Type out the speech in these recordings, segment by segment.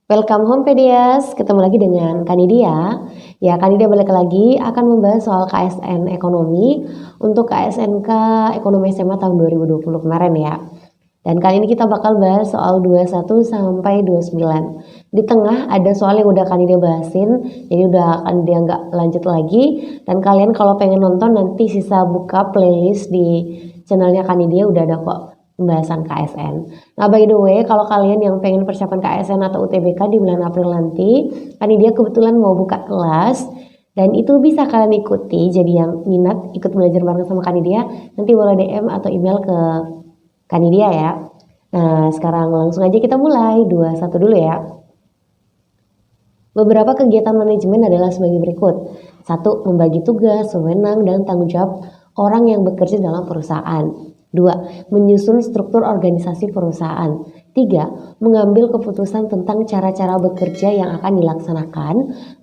Welcome home Pedias, ketemu lagi dengan Kanidia. Ya, Kanidia balik lagi akan membahas soal KSN Ekonomi untuk KSNK Ekonomi SMA tahun 2020 kemarin ya. Dan kali ini kita bakal bahas soal 21 sampai 29. Di tengah ada soal yang udah Kanidia bahasin, jadi udah Kanidia nggak lanjut lagi. Dan kalian kalau pengen nonton nanti sisa buka playlist di channelnya Kanidia udah ada kok pembahasan KSN. Nah, by the way, kalau kalian yang pengen persiapan KSN atau UTBK di bulan April nanti, Kanidia kebetulan mau buka kelas dan itu bisa kalian ikuti. Jadi yang minat ikut belajar bareng sama Kanidia, nanti boleh DM atau email ke Kanidia ya. Nah, sekarang langsung aja kita mulai 21 dulu ya. Beberapa kegiatan manajemen adalah sebagai berikut. 1. Membagi tugas, wewenang, dan tanggung jawab orang yang bekerja dalam perusahaan. 2. Menyusun struktur organisasi perusahaan. 3. Mengambil keputusan tentang cara-cara bekerja yang akan dilaksanakan.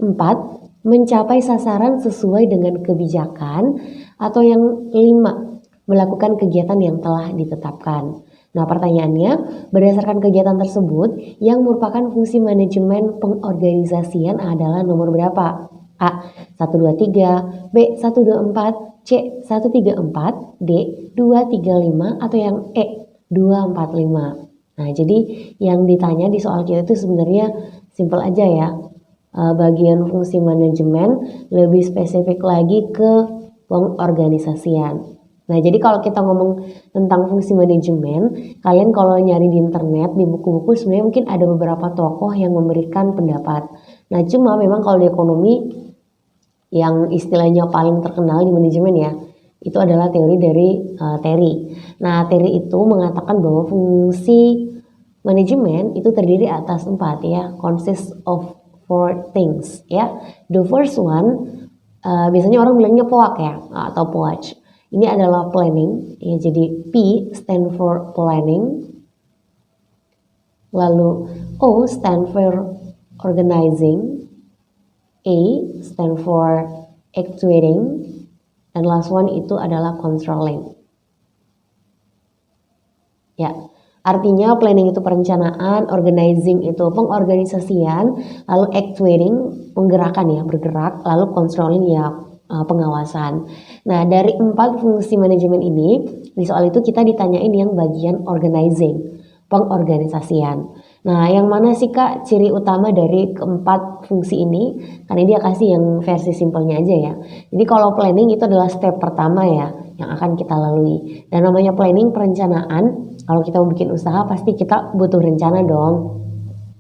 4. Mencapai sasaran sesuai dengan kebijakan. Atau yang 5. Melakukan kegiatan yang telah ditetapkan. Nah, pertanyaannya, berdasarkan kegiatan tersebut, yang merupakan fungsi manajemen pengorganisasian adalah nomor berapa? A. 123, B. 124, C. 134, D. 235, atau yang E. 245. Nah, jadi yang ditanya di soal kita itu sebenarnya simpel aja ya. Bagian fungsi manajemen lebih spesifik lagi ke pengorganisasian. Nah, jadi kalau kita ngomong tentang fungsi manajemen, kalian kalau nyari di internet, di buku-buku sebenarnya mungkin ada beberapa tokoh yang memberikan pendapat. Nah, cuma memang kalau di ekonomi yang istilahnya paling terkenal di manajemen ya, itu adalah teori dari Terry. Nah, Terry itu mengatakan bahwa fungsi manajemen itu terdiri atas 4 ya, consists of 4 things ya. The first one, biasanya orang bilangnya POAK ya, atau POAC. Ini adalah planning, ya, jadi P stand for planning, lalu O stand for organizing, A stand for actuating, dan last one itu adalah controlling. Ya, artinya planning itu perencanaan, organizing itu pengorganisasian, lalu actuating menggerakkan ya, bergerak, lalu controlling ya pengawasan. Nah, dari 4 fungsi manajemen ini, di soal itu kita ditanyain yang bagian organizing, pengorganisasian. Nah, yang mana sih Kak ciri utama dari keempat fungsi ini? Karena dia kasih yang versi simpelnya aja ya. Jadi kalau planning itu adalah step pertama ya, yang akan kita lalui. Dan namanya planning perencanaan, kalau kita mau bikin usaha pasti kita butuh rencana dong.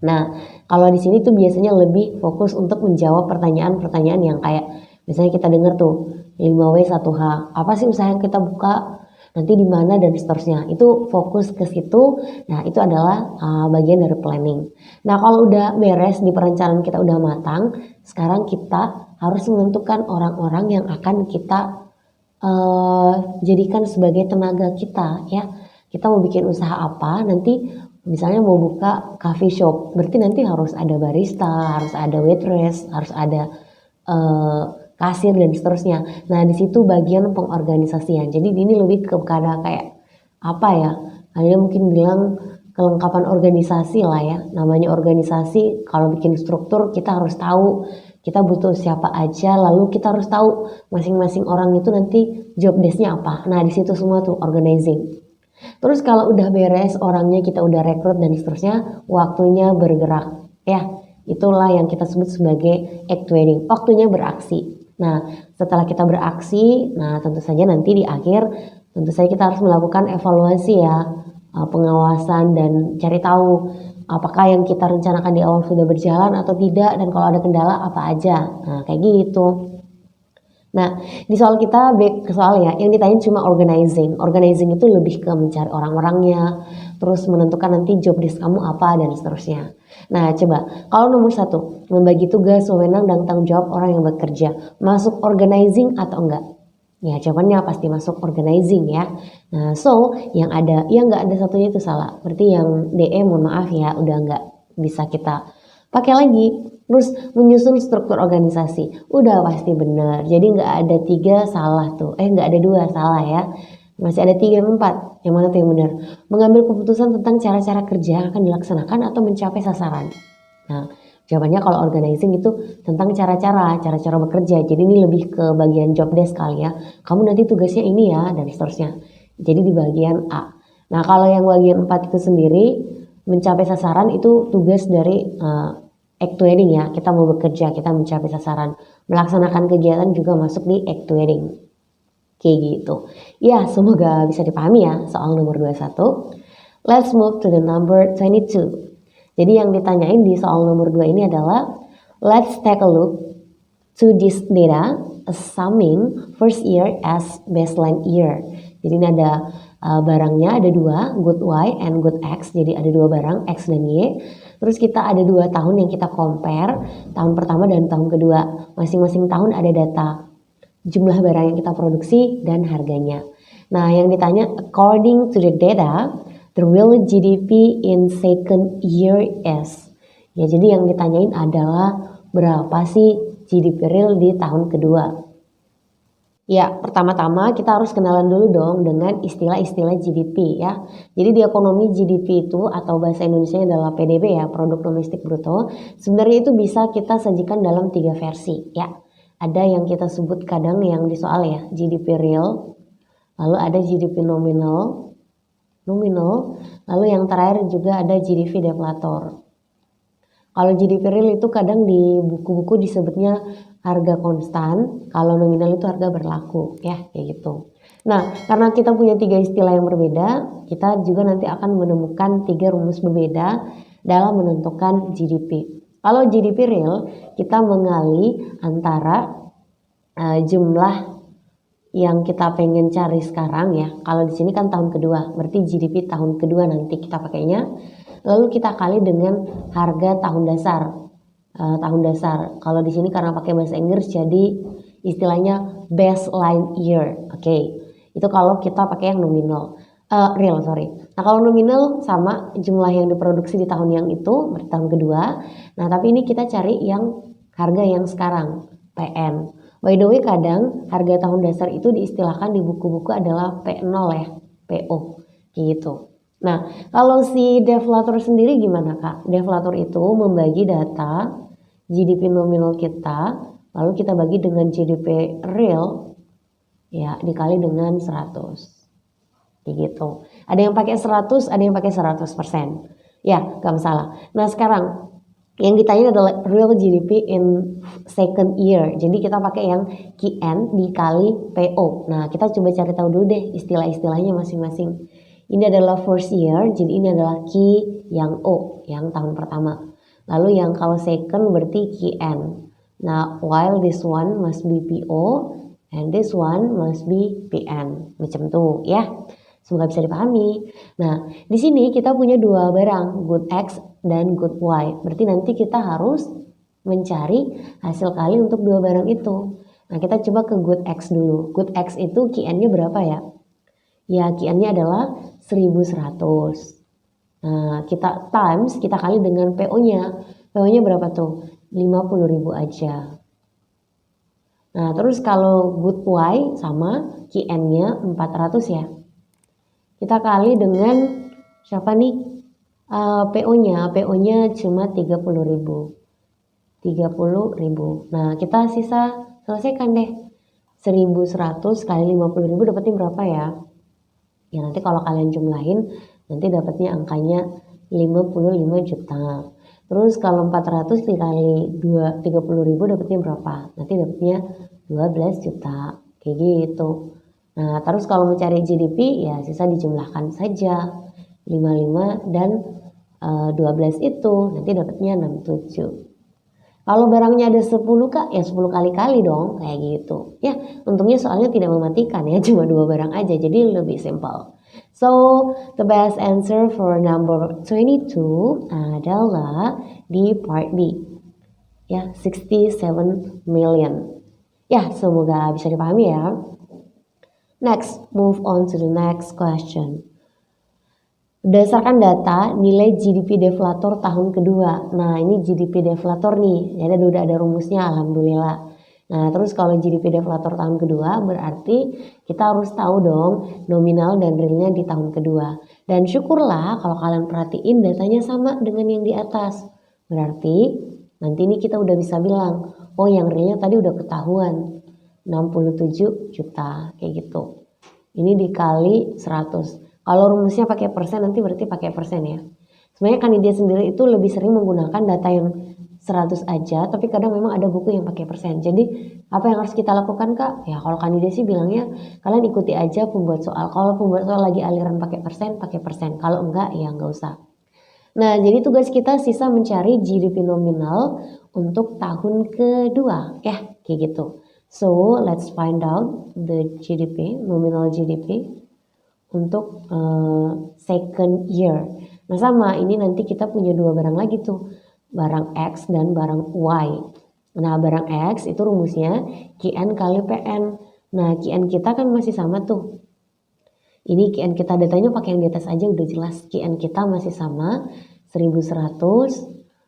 Nah, kalau di sini tuh biasanya lebih fokus untuk menjawab pertanyaan-pertanyaan yang kayak misalnya kita dengar tuh 5W1H, apa sih usaha yang kita buka, nanti di mana dan seterusnya. Itu fokus ke situ. Nah, itu adalah bagian dari planning. Nah, kalau udah beres di perencanaan kita udah matang, sekarang kita harus menentukan orang-orang yang akan kita jadikan sebagai tenaga kita ya. Kita mau bikin usaha apa, nanti misalnya mau buka coffee shop, berarti nanti harus ada barista, harus ada waitress, harus ada kasir dan seterusnya. Nah, di situ bagian pengorganisasian. Jadi ini lebih kepada kayak apa ya? Kalian mungkin bilang kelengkapan organisasi lah ya. Namanya organisasi, kalau bikin struktur kita harus tahu kita butuh siapa aja, lalu kita harus tahu masing-masing orang itu nanti job desk-nya apa. Nah, di situ semua tuh organizing. Terus kalau udah beres orangnya, kita udah rekrut dan seterusnya, waktunya bergerak ya. Itulah yang kita sebut sebagai actuating, waktunya beraksi. Nah, setelah kita beraksi, nah tentu saja nanti di akhir, tentu saja kita harus melakukan evaluasi ya, pengawasan dan cari tahu apakah yang kita rencanakan di awal sudah berjalan atau tidak, dan kalau ada kendala apa aja. Nah, kayak gitu. Nah, di soal kita back ke soal ya, yang ditanya cuma organizing. Organizing itu lebih ke mencari orang-orangnya, terus menentukan nanti job desk kamu apa dan seterusnya. Nah, coba kalau nomor 1, membagi tugas, wewenang dan tanggung jawab orang yang bekerja, masuk organizing atau enggak? Ya, jawabannya pasti masuk organizing ya. Nah, so yang nggak ada satunya itu salah. Berarti yang DE mohon maaf ya, udah nggak bisa kita pakai lagi. Terus menyusun struktur organisasi, udah pasti benar. Jadi nggak ada 3 salah tuh, nggak ada 2 salah ya. Masih ada 3 dan 4, yang mana tuh yang benar? Mengambil keputusan tentang cara-cara kerja yang akan dilaksanakan atau mencapai sasaran. Nah, jawabannya kalau organizing itu tentang cara-cara bekerja. Jadi ini lebih ke bagian job desk kali ya. Kamu nanti tugasnya ini ya, dan seterusnya. Jadi di bagian A. Nah, kalau yang bagian 4 itu sendiri, mencapai sasaran itu tugas dari actuating ya. Kita mau bekerja, kita mencapai sasaran. Melaksanakan kegiatan juga masuk di actuating. Kayak gitu. Ya, semoga bisa dipahami ya soal nomor 21. Let's move to the number 22. Jadi yang ditanyain di soal nomor 2 ini adalah let's take a look to this data assuming first year as baseline year. Jadi ini ada barangnya ada dua, good Y and good X. Jadi ada dua barang X dan Y. Terus kita ada 2 tahun yang kita compare, tahun pertama dan tahun kedua. Masing-masing tahun ada data jumlah barang yang kita produksi dan harganya. Nah, yang ditanya according to the data, the real GDP in second year is. Ya, jadi yang ditanyain adalah berapa sih GDP real di tahun kedua. Ya, pertama-tama kita harus kenalan dulu dong dengan istilah-istilah GDP ya. Jadi di ekonomi GDP itu atau bahasa Indonesia adalah PDB ya, Produk Domestik Bruto. Sebenarnya itu bisa kita sajikan dalam 3 versi ya. Ada yang kita sebut kadang yang di soal ya, GDP real, lalu ada GDP nominal, lalu yang terakhir juga ada GDP deflator. Kalau GDP real itu kadang di buku-buku disebutnya harga konstan, kalau nominal itu harga berlaku ya, kayak gitu. Nah, karena kita punya 3 istilah yang berbeda, kita juga nanti akan menemukan 3 rumus berbeda dalam menentukan GDP. Kalau GDP real, kita mengali antara jumlah yang kita pengen cari sekarang ya. Kalau di sini kan tahun kedua, berarti GDP tahun kedua nanti kita pakainya. Lalu kita kali dengan harga tahun dasar. Tahun dasar. Kalau di sini karena pakai bahasa Inggris jadi istilahnya baseline year. Oke. Itu kalau kita pakai yang nominal. Real, sorry. Nah, kalau nominal sama jumlah yang diproduksi di tahun yang itu, berarti tahun kedua. Nah, tapi ini kita cari yang harga yang sekarang, PN. By the way, kadang harga tahun dasar itu diistilahkan di buku-buku adalah P0 ya, PO, gitu. Nah, kalau si deflator sendiri gimana Kak? Deflator itu membagi data GDP nominal kita, lalu kita bagi dengan GDP real, ya dikali dengan 100. Gitu. Ada yang pakai 100, ada yang pakai 100%. Ya, gak masalah. Nah, sekarang yang ditanya adalah real GDP in second year. Jadi kita pakai yang QN dikali PO. Nah, kita coba cari tahu dulu deh istilah-istilahnya masing-masing. Ini adalah first year, jadi ini adalah Q yang O, yang tahun pertama. Lalu yang kalau second berarti QN. Nah, while this one must be PO and this one must be PN. Macam tuh ya. Semoga bisa dipahami. Nah, di sini kita punya 2 barang, good X dan good Y. Berarti nanti kita harus mencari hasil kali untuk 2 barang itu. Nah, kita coba ke good X dulu. Good X itu QN-nya berapa ya? Ya, QN-nya adalah 1100. Nah, kita times, kita kali dengan PO-nya. PO-nya berapa tuh? 50.000 aja. Nah, terus kalau good Y sama QN-nya 400 ya. Kita kali dengan siapa nih? PO-nya cuma 30.000. 30.000. Nah, kita sisa selesaikan deh. 1100 kali 50.000 dapatnya berapa ya? Ya nanti kalau kalian jumlahin nanti dapatnya angkanya 55 juta. Terus kalau 400 dikali 30.000 dapatnya berapa? Nanti dapatnya 12 juta. Kayak gitu. Nah, terus kalau mencari GDP ya sisa dijumlahkan saja 55 dan 12 itu nanti dapatnya 67. Kalau barangnya ada 10 Kak ya 10 kali-kali dong kayak gitu. Ya, untungnya soalnya tidak mematikan ya cuma 2 barang aja jadi lebih simple. So, the best answer for number 22 adalah di part B. Ya, 67 million. Ya, semoga bisa dipahami ya. Next, move on to the next question. Berdasarkan data nilai GDP deflator tahun kedua. Nah, ini GDP deflator nih. Jadi udah ada rumusnya, alhamdulillah. Nah, terus kalau GDP deflator tahun kedua berarti kita harus tahu dong nominal dan realnya di tahun kedua. Dan syukurlah kalau kalian perhatiin datanya sama dengan yang di atas. Berarti nanti ini kita udah bisa bilang, oh yang realnya tadi udah ketahuan 67 juta kayak gitu. Ini dikali 100. Kalau rumusnya pakai persen nanti berarti pakai persen ya. Sebenarnya Kanidia sendiri itu lebih sering menggunakan data yang 100 aja, tapi kadang memang ada buku yang pakai persen. Jadi apa yang harus kita lakukan Kak? Ya kalau Kanidia sih bilangnya kalian ikuti aja pembuat soal. Kalau pembuat soal lagi aliran pakai persen, pakai persen. Kalau enggak ya enggak usah. Nah jadi tugas kita sisa mencari GDP nominal untuk tahun kedua ya kayak gitu. So let's find out the GDP, nominal GDP untuk second year. Nah sama ini nanti kita punya dua barang lagi tuh, barang X dan barang Y. Nah barang X itu rumusnya QN kali PN. Nah QN kita kan masih sama tuh. Ini QN kita datanya pakai yang di atas aja udah jelas. QN kita masih sama 1100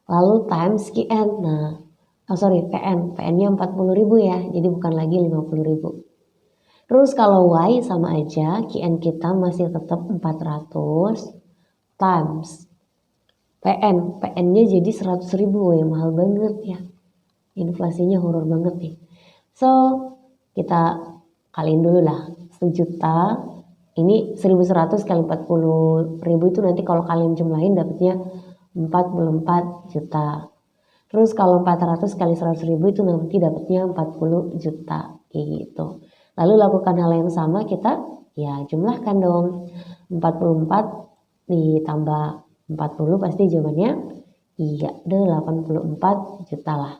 lalu times QN. Nah PN-nya 40.000 ya. Jadi bukan lagi 50.000. Terus kalau Y sama aja, QN kita masih tetap 400 times PN-nya jadi 100.000 ya, mahal banget ya. Inflasinya horor banget nih. So, kita kaliin dulu lah. 1 juta, ini 1100 kali 40.000 itu nanti kalau kalian jumlahin dapatnya 44 juta. Terus kalau 400 kali 100.000 itu nanti dapatnya 40 juta kayak gitu. Lalu lakukan hal yang sama kita ya jumlahkan dong. 44 ditambah 40 pasti jawabannya iya, 84 juta lah.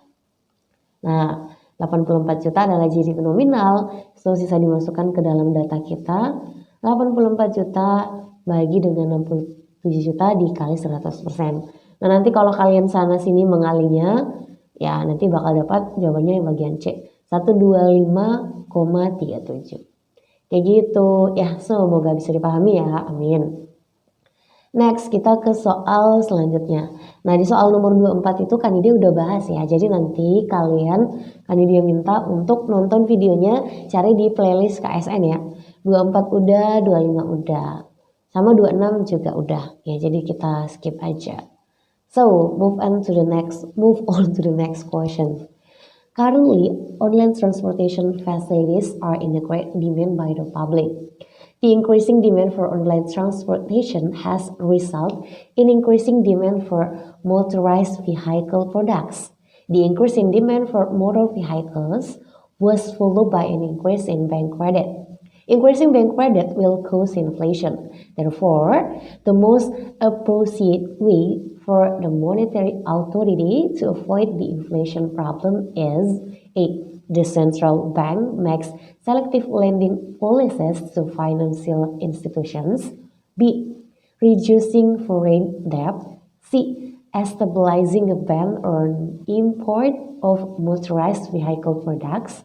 Nah 84 juta adalah GDP nominal, so sisa dimasukkan ke dalam data kita. 84 juta bagi dengan 67 juta dikali 100%. Nah nanti kalau kalian sana sini mengalinya ya nanti bakal dapat jawabannya yang bagian C 125,37 kayak gitu ya. Semoga bisa dipahami ya, amin. Next kita ke soal selanjutnya. Nah di soal nomor 24 itu Kanidia udah bahas ya. Jadi nanti Kanidia minta untuk nonton videonya cari di playlist KSN ya. 24 udah, 25 udah. Sama 26 juga udah. Ya jadi kita skip aja. So move on to the next question. Currently, online transportation facilities are in great demand by the public. The increasing demand for online transportation has resulted in increasing demand for motorized vehicle products. The increase in demand for motor vehicles was followed by an increase in bank credit. Increasing bank credit will cause inflation. Therefore, the most appropriate way for the monetary authority to avoid the inflation problem is A. The central bank makes selective lending policies to financial institutions. B. Reducing foreign debt. C. Stabilizing a ban on import of motorized vehicle products.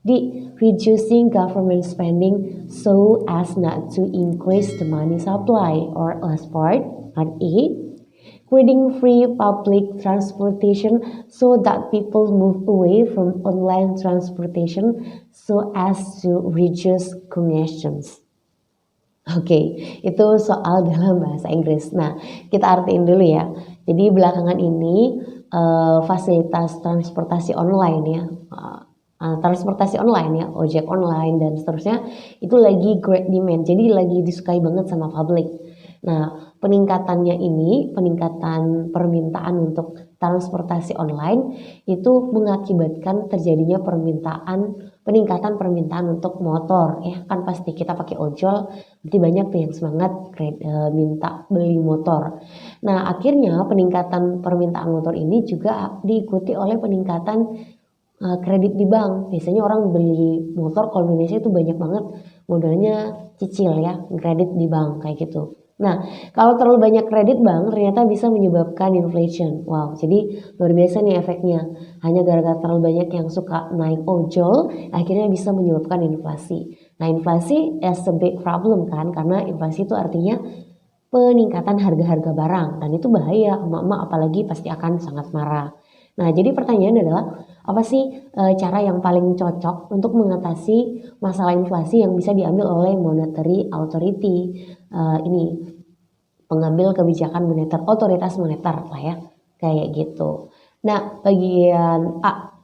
D. Reducing government spending so as not to increase the money supply. Or last part, and E. Creating free public transportation so that people move away from online transportation so as to reduce congestions. Oke, itu soal dalam bahasa Inggris. Nah, kita artiin dulu ya. Jadi belakangan ini fasilitas transportasi online ya, ojek online dan seterusnya itu lagi great demand. Jadi lagi disukai banget sama publik. Nah, peningkatan permintaan untuk transportasi online itu mengakibatkan terjadinya peningkatan permintaan untuk motor ya. Kan pasti kita pakai ojol, berarti banyak tuh yang semangat minta beli motor. Nah, akhirnya peningkatan permintaan motor ini juga diikuti oleh peningkatan kredit di bank. Biasanya orang beli motor kalau di Indonesia itu banyak banget modalnya cicil ya, kredit di bank kayak gitu. Nah, kalau terlalu banyak kredit bank ternyata bisa menyebabkan inflation. Wow, jadi luar biasa nih efeknya. Hanya gara-gara terlalu banyak yang suka naik ojol, akhirnya bisa menyebabkan inflasi. Nah, inflasi is a big problem kan, karena inflasi itu artinya peningkatan harga-harga barang. Dan itu bahaya, emak-emak apalagi pasti akan sangat marah. Nah, jadi pertanyaan adalah, apa sih cara yang paling cocok untuk mengatasi masalah inflasi yang bisa diambil oleh monetary authority, pengambil kebijakan moneter, otoritas moneter lah ya. kayak gitu. Nah, bagian A,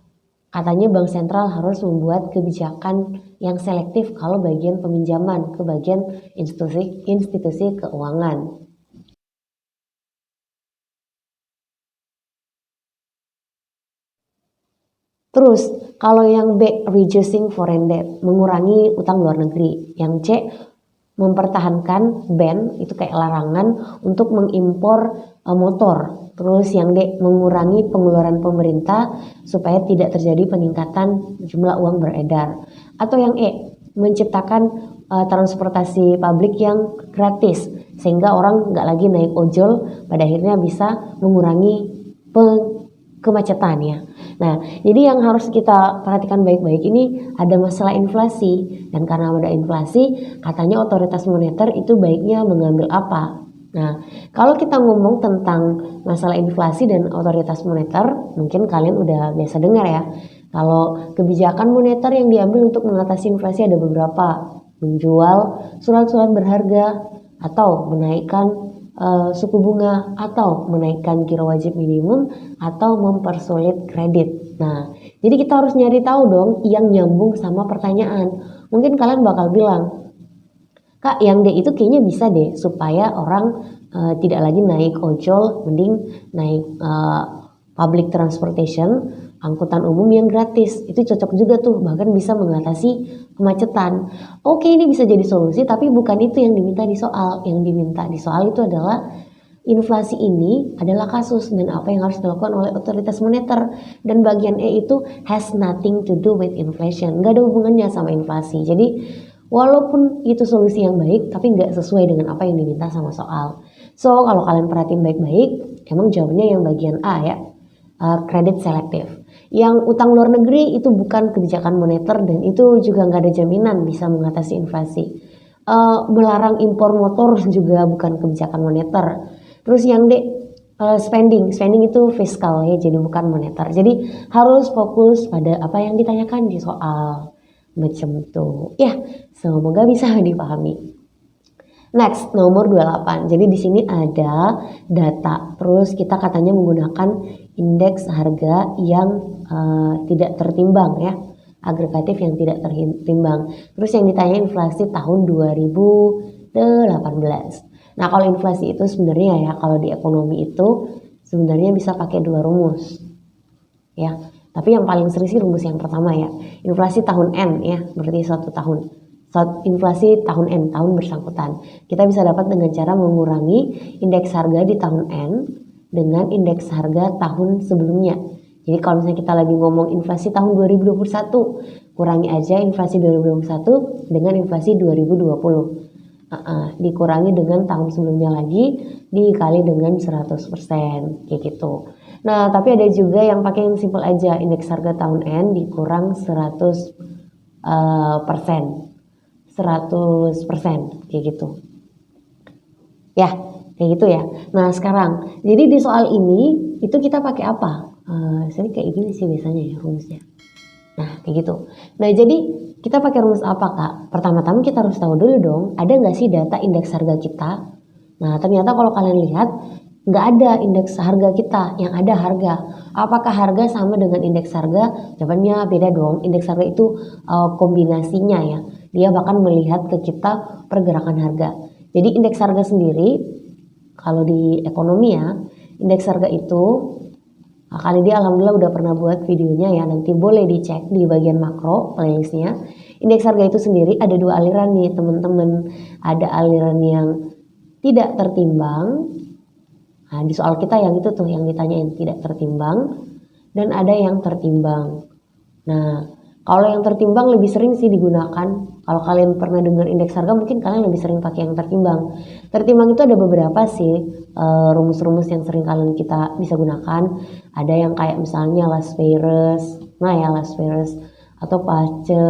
katanya bank sentral harus membuat kebijakan yang selektif kalau bagian peminjaman ke bagian institusi keuangan. Terus, kalau yang B, reducing foreign debt, mengurangi utang luar negeri. Yang C, mempertahankan ban, itu kayak larangan untuk mengimpor motor. Terus yang D, mengurangi pengeluaran pemerintah supaya tidak terjadi peningkatan jumlah uang beredar. Atau yang E, menciptakan transportasi publik yang gratis sehingga orang nggak lagi naik ojol, pada akhirnya bisa mengurangi kemacetan ya. Nah, jadi yang harus kita perhatikan baik-baik ini ada masalah inflasi, dan karena ada inflasi, katanya otoritas moneter itu baiknya mengambil apa? Nah, kalau kita ngomong tentang masalah inflasi dan otoritas moneter, mungkin kalian udah biasa dengar ya. Kalau kebijakan moneter yang diambil untuk mengatasi inflasi ada beberapa, menjual surat-surat berharga atau menaikkan suku bunga atau menaikkan giro wajib minimum atau mempersulit kredit. Nah, jadi kita harus nyari tahu dong yang nyambung sama pertanyaan. Mungkin kalian bakal bilang, Kak, yang D itu kayaknya bisa deh supaya orang tidak lagi naik ojol, mending naik public transportation, angkutan umum yang gratis. Itu cocok juga tuh, bahkan bisa mengatasi kemacetan. Oke, ini bisa jadi solusi, tapi bukan itu yang diminta di soal. Yang diminta di soal itu adalah inflasi ini adalah kasus dan apa yang harus dilakukan oleh otoritas moneter. Dan bagian E itu has nothing to do with inflation. Nggak ada hubungannya sama inflasi. Jadi walaupun itu solusi yang baik, tapi nggak sesuai dengan apa yang diminta sama soal. So, kalau kalian perhatiin baik-baik, emang jawabannya yang bagian A ya, kredit selektif. Yang utang luar negeri itu bukan kebijakan moneter dan itu juga nggak ada jaminan bisa mengatasi inflasi. Melarang impor motor juga bukan kebijakan moneter. Terus yang D, spending itu fiskal ya, jadi bukan moneter. Jadi harus fokus pada apa yang ditanyakan di soal. Macam itu. Ya, semoga bisa dipahami. Next, nomor 28. Jadi di sini ada data. Terus kita katanya menggunakan indeks harga yang tidak tertimbang ya. Agregatif yang tidak tertimbang. Terus yang ditanya inflasi tahun 2018. Nah, kalau inflasi itu sebenarnya ya, kalau di ekonomi itu sebenarnya bisa pakai dua rumus. Ya. Tapi yang paling sering sih rumus yang pertama ya. Inflasi tahun N ya, berarti suatu tahun. Inflasi tahun N, tahun bersangkutan. Kita bisa dapat dengan cara mengurangi indeks harga di tahun N dengan indeks harga tahun sebelumnya. Jadi kalau misalnya kita lagi ngomong inflasi tahun 2021, kurangi aja inflasi 2021 dengan inflasi 2020. Dikurangi dengan tahun sebelumnya lagi, dikali dengan 100%, kayak gitu. Nah, tapi ada juga yang pakai yang simple aja, indeks harga tahun N dikurang 100%. 100% kayak gitu. Ya, kayak gitu ya. Nah, sekarang jadi di soal ini itu kita pakai apa? Saya kayak gini sih biasanya ya rumusnya. Nah, kayak gitu. Nah, jadi kita pakai rumus apa, Kak? Pertama-tama kita harus tahu dulu dong, ada nggak sih data indeks harga kita? Nah, ternyata kalau kalian lihat nggak ada indeks harga kita, yang ada harga. Apakah harga sama dengan indeks harga? Jawabannya beda dong. Indeks harga itu kombinasinya ya. Dia bahkan melihat ke kita pergerakan harga. Jadi indeks harga sendiri, kalau di ekonomi ya, indeks harga itu, kali dia alhamdulillah udah pernah buat videonya ya, nanti boleh dicek di bagian makro playlistnya. Indeks harga itu sendiri ada dua aliran nih teman-teman. Ada aliran yang tidak tertimbang. Nah, di soal kita yang itu tuh yang ditanyain tidak tertimbang, dan ada yang tertimbang. Nah, kalau yang tertimbang lebih sering sih digunakan. Kalau kalian pernah dengar indeks harga, mungkin kalian lebih sering pakai yang tertimbang. Tertimbang itu ada beberapa sih rumus-rumus yang sering kalian kita bisa gunakan. Ada yang kayak misalnya Las Vegas, atau Pace,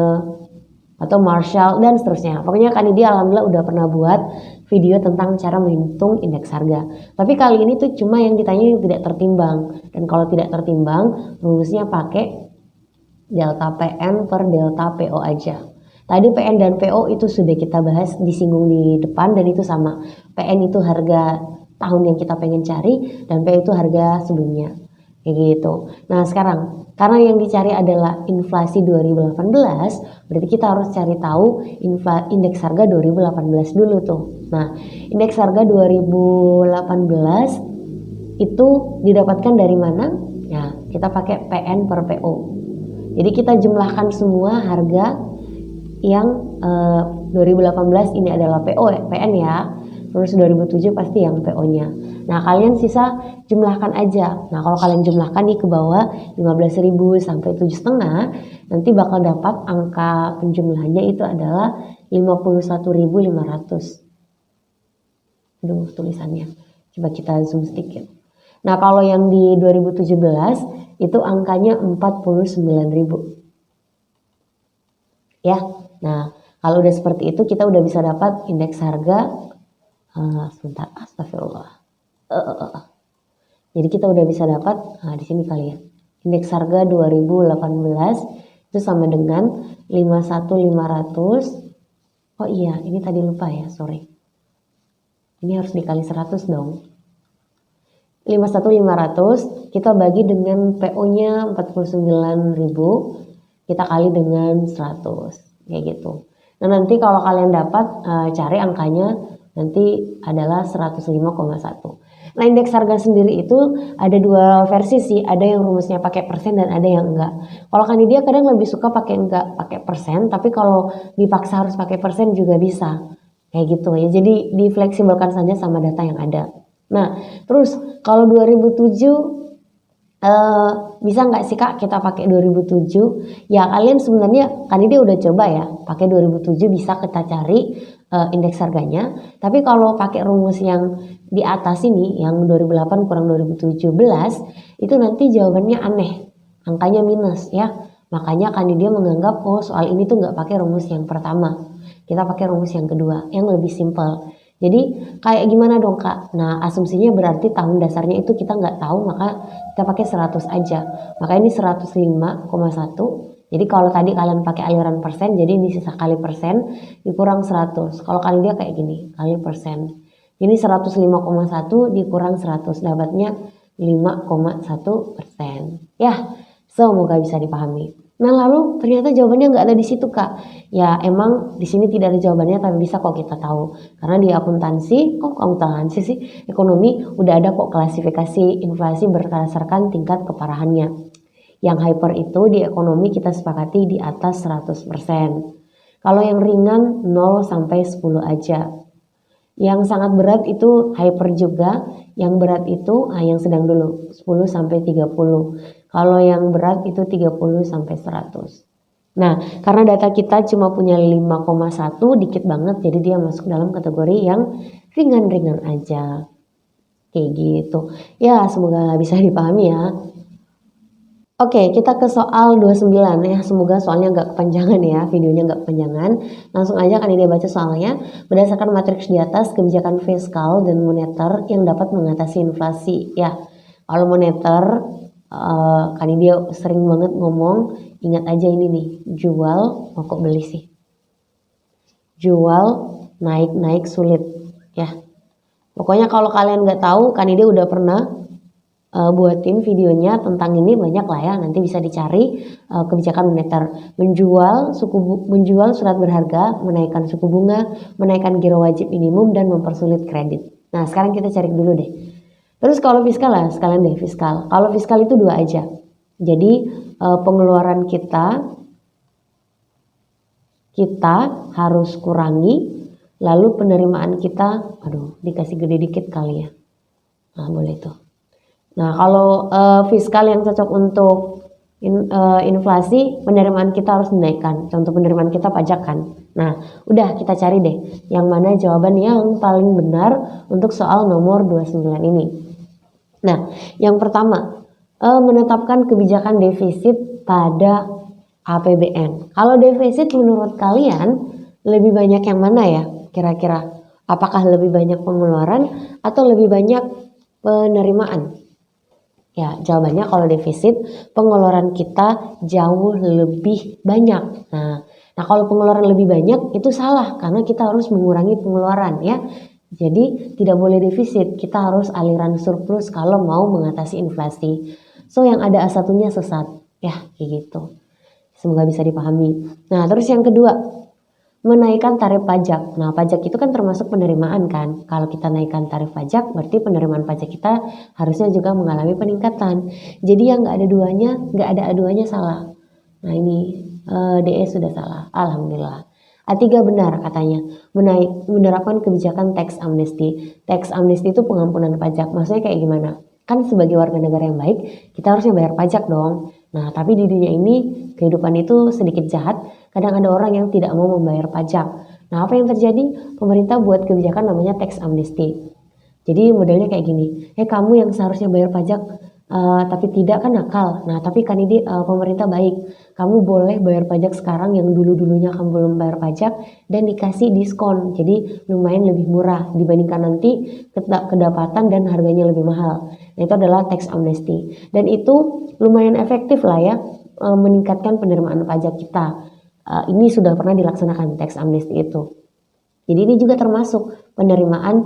atau Marshall, dan seterusnya. Pokoknya Kanidia alhamdulillah udah pernah buat video tentang cara menghitung indeks harga. Tapi kali ini tuh cuma yang ditanya yang tidak tertimbang. Dan kalau tidak tertimbang, rumusnya pakai delta PN per delta PO aja. Tadi PN dan PO itu sudah kita bahas, disinggung di depan, dan itu sama. PN itu harga tahun yang kita pengen cari dan PO itu harga sebelumnya. Kayak gitu. Nah sekarang karena yang dicari adalah inflasi 2018, berarti kita harus cari tahu indeks harga 2018 dulu tuh. Nah indeks harga 2018 itu didapatkan dari mana? Ya kita pakai PN per PO. Jadi kita jumlahkan semua harga yang 2018 ini adalah PO ya, PN ya. Terus 2007 pasti yang PO-nya. Nah kalian sisa jumlahkan aja. Nah kalau kalian jumlahkan nih ke bawah 15.000 sampai 7,5, nanti bakal dapat angka penjumlahannya itu adalah 51.500. Aduh tulisannya. Coba kita zoom sedikit. Nah kalau yang di 2017 itu angkanya 49.000. Ya. Nah kalau udah seperti itu kita udah bisa dapat indeks harga. Sebentar, astagfirullah. Jadi kita udah bisa dapat di sini kali ya. Indeks harga 2018 itu sama dengan 51.500. Oh iya, ini tadi lupa ya, sorry. Ini harus dikali 100 dong. 51.500 kita bagi dengan PO-nya 49.000, kita kali dengan 100 kayak gitu. Nah, nanti kalau kalian dapat cari angkanya nanti adalah 105,1. Nah indeks harga sendiri itu ada dua versi sih, ada yang rumusnya pakai persen dan ada yang enggak. Kalau Kanidia kadang lebih suka pakai enggak pakai persen, tapi kalau dipaksa harus pakai persen juga bisa. Kayak gitu ya, jadi difleksibelkan saja sama data yang ada. Nah terus kalau 2007 bisa nggak sih Kak kita pakai 2007? Ya kalian sebenarnya Kanidia udah coba ya pakai 2007 bisa kita cari indeks harganya. Tapi kalau pakai rumus yang di atas ini yang 2008 kurang 2017 itu nanti jawabannya aneh, angkanya minus ya. Makanya Kanidia menganggap oh soal ini tuh nggak pakai rumus yang pertama, kita pakai rumus yang kedua yang lebih simpel. Jadi kayak gimana dong Kak? Nah asumsinya berarti tahun dasarnya itu kita nggak tahu, maka kita pakai 100 aja. Maka ini 105,1. Jadi kalau tadi kalian pakai aliran persen, jadi ini sisa kali persen dikurang 100. Kalau kalian dia kayak gini, kali persen. Ini 105,1 dikurang 100, dapatnya 5,1%. Ya, semoga bisa dipahami. Nah lalu ternyata jawabannya nggak ada di situ Kak. Ya emang di sini tidak ada jawabannya, tapi bisa kok kita tahu. Karena di akuntansi sih, ekonomi udah ada kok klasifikasi inflasi berdasarkan tingkat keparahannya. Yang hyper itu di ekonomi kita sepakati di atas 100%. Kalau yang ringan 0 sampai 10 aja. Yang sangat berat itu hyper juga. Yang berat itu yang sedang dulu 10 sampai 30. Kalau yang berat itu 30 sampai 100. Nah, karena data kita cuma punya 5,1 dikit banget, jadi dia masuk dalam kategori yang ringan-ringan aja. Kayak gitu. Ya, semoga bisa dipahami ya. Oke, kita ke soal 29 ya. Semoga soalnya nggak kepanjangan ya, videonya nggak kepanjangan. Langsung aja kan ini baca soalnya. Berdasarkan matriks di atas, kebijakan fiskal dan moneter yang dapat mengatasi inflasi. Ya, kalau moneter, kan dia sering banget ngomong, ingat aja ini nih, jual, kok beli sih? Jual, naik-naik sulit. Ya, pokoknya kalau kalian nggak tahu, kan dia udah pernah buatin videonya tentang ini banyak lah ya, nanti bisa dicari kebijakan moneter, menjual surat berharga, menaikkan suku bunga, menaikkan giro wajib minimum dan mempersulit kredit. Nah sekarang kita cari dulu deh. Terus kalau fiskal lah, sekalian deh fiskal. Kalau fiskal itu dua aja. Jadi pengeluaran kita harus kurangi, lalu penerimaan kita, aduh dikasih gede dikit kali ya. Nah boleh tuh. Nah kalau fiskal yang cocok untuk inflasi, penerimaan kita harus dinaikkan. Contoh penerimaan kita pajak kan. Nah udah kita cari deh yang mana jawaban yang paling benar untuk soal nomor 29 ini. Nah yang pertama, menetapkan kebijakan defisit pada APBN. Kalau defisit menurut kalian lebih banyak yang mana ya kira-kira? Apakah lebih banyak pengeluaran atau lebih banyak penerimaan? Ya, jawabannya kalau defisit, pengeluaran kita jauh lebih banyak. Nah kalau pengeluaran lebih banyak itu salah karena kita harus mengurangi pengeluaran ya. Jadi tidak boleh defisit, kita harus aliran surplus kalau mau mengatasi inflasi. So yang ada A1-nya sesat, ya kayak gitu. Semoga bisa dipahami. Nah terus yang kedua, menaikkan tarif pajak. Nah pajak itu kan termasuk penerimaan kan. Kalau kita naikkan tarif pajak berarti penerimaan pajak kita harusnya juga mengalami peningkatan. Jadi yang nggak ada duanya, nggak ada aduannya salah. Nah ini DE sudah salah, alhamdulillah. A3 benar katanya, menerapkan kebijakan tax amnesty. Tax amnesty itu pengampunan pajak, maksudnya kayak gimana? Kan sebagai warga negara yang baik, kita harusnya bayar pajak dong. Nah tapi di dunia ini, kehidupan itu sedikit jahat, kadang ada orang yang tidak mau membayar pajak. Nah apa yang terjadi? Pemerintah buat kebijakan namanya tax amnesty. Jadi modelnya kayak gini, kamu yang seharusnya bayar pajak tapi tidak kan nakal. Nah tapi kan ini pemerintah baik, kamu boleh bayar pajak sekarang yang dulu-dulunya kamu belum bayar pajak dan dikasih diskon. Jadi lumayan lebih murah dibandingkan nanti kedapatan dan harganya lebih mahal. Nah itu adalah tax amnesty dan itu lumayan efektif lah ya meningkatkan penerimaan pajak kita. Ini sudah pernah dilaksanakan tax amnesty itu. Jadi ini juga termasuk penerimaan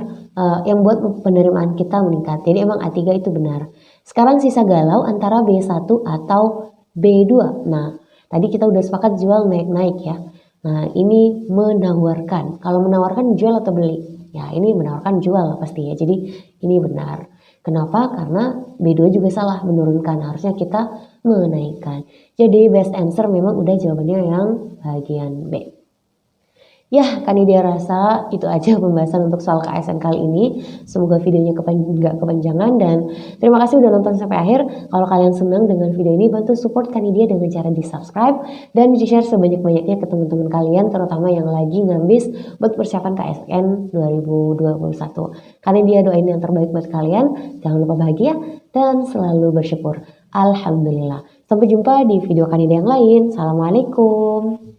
yang buat penerimaan kita meningkat. Jadi emang A3 itu benar. Sekarang sisa galau antara B1 atau B2. Nah, tadi kita udah sepakat jual naik-naik ya. Nah, ini menawarkan. Kalau menawarkan jual atau beli? Ya, ini menawarkan jual pasti ya. Jadi ini benar. Kenapa? Karena B2 juga salah menurunkan. Harusnya kita menaikkan. Jadi best answer memang udah jawabannya yang bagian B. Ya, Kanidia rasa itu aja pembahasan untuk soal KSN kali ini. Semoga videonya nggak kepanjangan dan terima kasih udah nonton sampai akhir. Kalau kalian senang dengan video ini, bantu support Kanidia dengan cara di-subscribe dan di-share sebanyak-banyaknya ke teman-teman kalian, terutama yang lagi ngambis buat persiapan KSN 2021. Kanidia doain yang terbaik buat kalian. Jangan lupa bahagia dan selalu bersyukur. Alhamdulillah. Sampai jumpa di video Kanidia yang lain. Assalamualaikum.